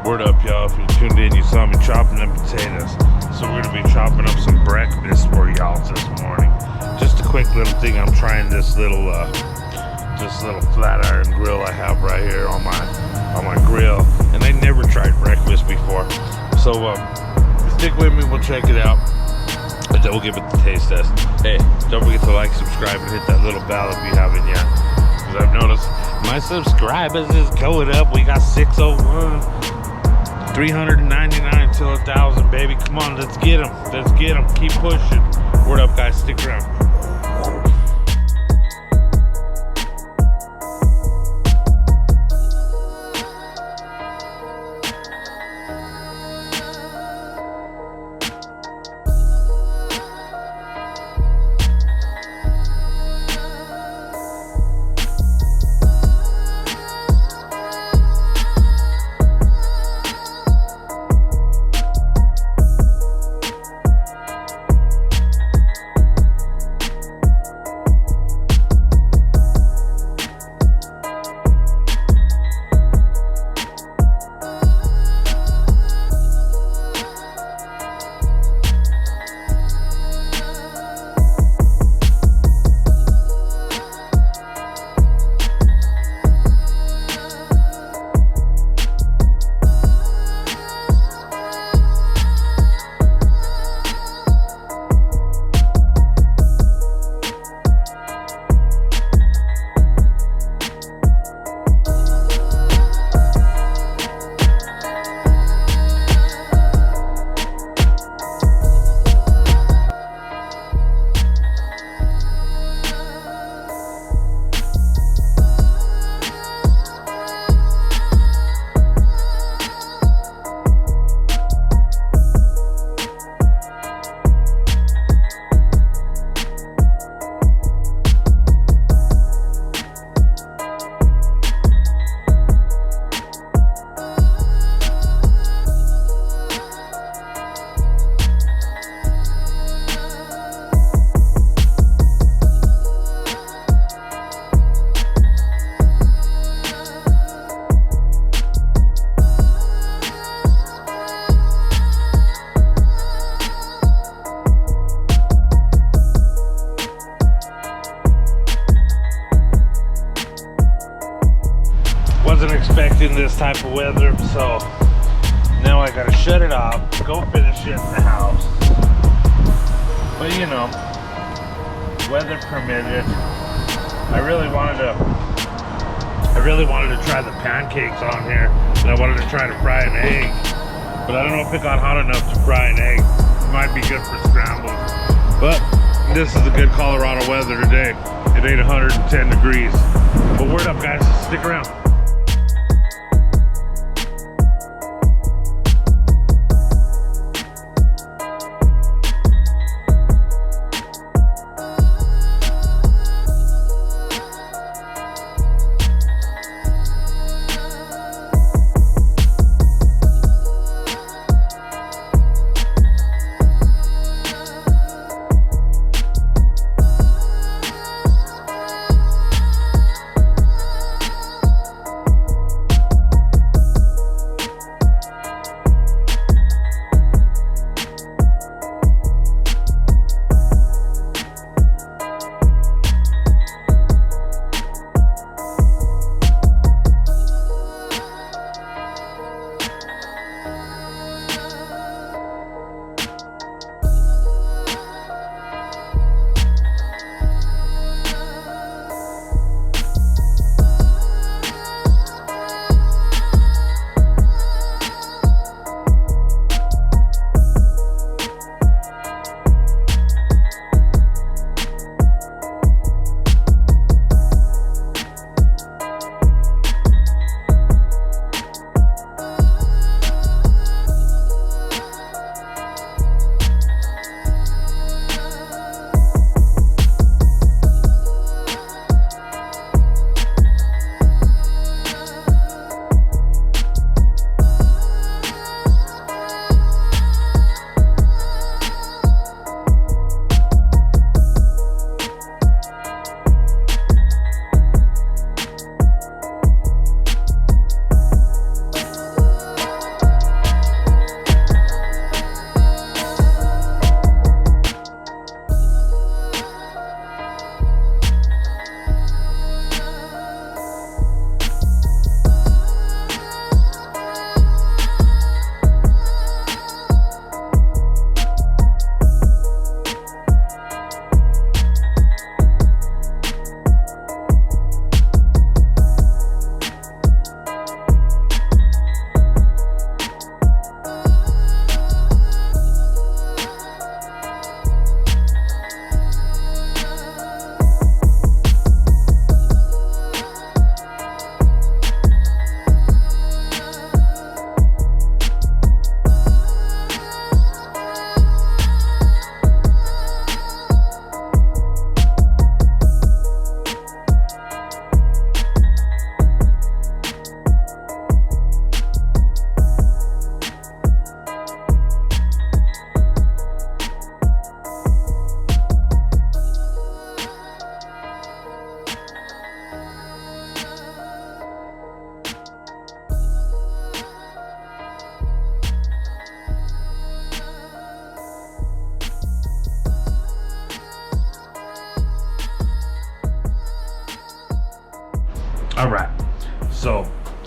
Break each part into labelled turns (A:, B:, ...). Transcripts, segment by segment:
A: Word up, y'all. If you tuned in, you saw me chopping them potatoes. So we're gonna be chopping up some breakfast for y'all this morning. Just a quick little thing. I'm trying this little flat iron grill I have right here on my grill, and I never tried breakfast before. So stick with me. We'll check it out, and then we'll give it the taste test. Hey, don't forget to like, subscribe, and hit that little bell if you haven't yet. Because I've noticed my subscribers is going up. We got 601, 399 till 1,000, baby. Come on, let's get them. Let's get them. Keep pushing. Word up, guys. Stick around. Wasn't expecting this type of weather, so now I gotta shut it off, go finish it in the house. But you know, weather permitted. I really wanted to try the pancakes on here, and I wanted to try to fry an egg, but I don't know if it got hot enough to fry an egg. It might be good for scrambled, but this is the good Colorado weather today. It ain't 110 degrees. But word up, guys, stick around.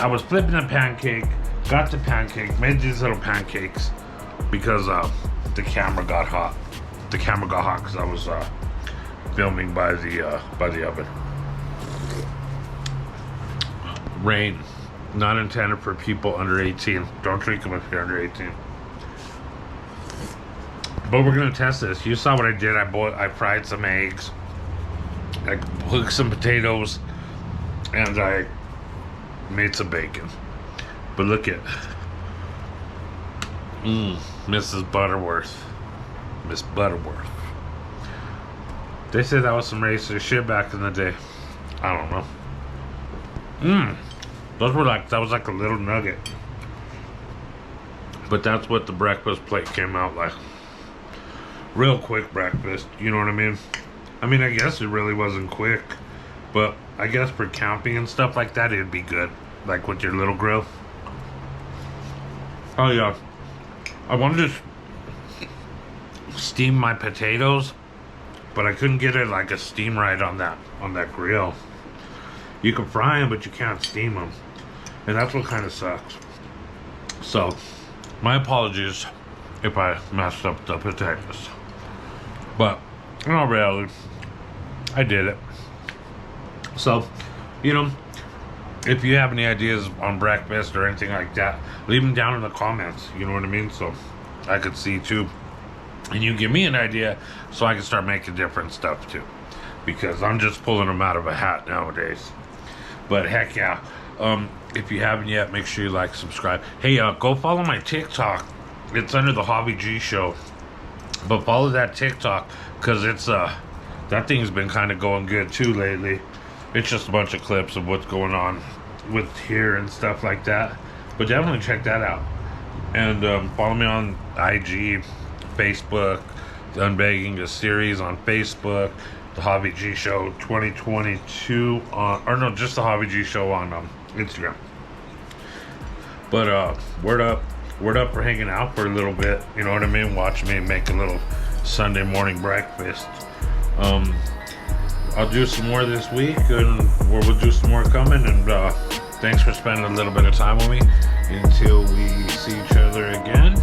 A: I was flipping a pancake, got the pancake, made these little pancakes because the camera got hot. The camera got hot because I was filming by the oven. Rain, not intended for people under 18. Don't drink them if you're under 18. But we're gonna test this. You saw what I did. I fried some eggs, I cooked some potatoes, and I made some bacon. But look at Mrs. Butterworth. Miss Butterworth. They said that was some racist shit back in the day. I don't know. That was like a little nugget. But that's what the breakfast plate came out like. Real quick breakfast, you know what I mean? I mean, I guess it really wasn't quick, but I guess for camping and stuff like that, it'd be good. Like with your little grill. Oh yeah. I wanted to steam my potatoes, but I couldn't get it like a steam right on that grill. You can fry them, but you can't steam them. And that's what kind of sucks. So, my apologies if I messed up the potatoes. But, in all reality, I did it. So, you know, if you have any ideas on breakfast or anything like that, leave them down in the comments. You know what I mean? So, I could see too. And you give me an idea so I can start making different stuff too. Because I'm just pulling them out of a hat nowadays. But heck yeah. If you haven't yet, make sure you like, subscribe. Hey, go follow my TikTok. It's under the Javi G show. But follow that TikTok, because it's that thing's been kind of going good too lately. It's just a bunch of clips of what's going on with here and stuff like that. But definitely check that out. And follow me on IG, Facebook, the Unbagging the series on Facebook, the Javi G Show 2022 on, or no, just the Javi G Show on Instagram. But word up for hanging out for a little bit. You know what I mean? Watch me make a little Sunday morning breakfast. I'll do some more this week, and we'll do some more coming. And thanks for spending a little bit of time with me until we see each other again.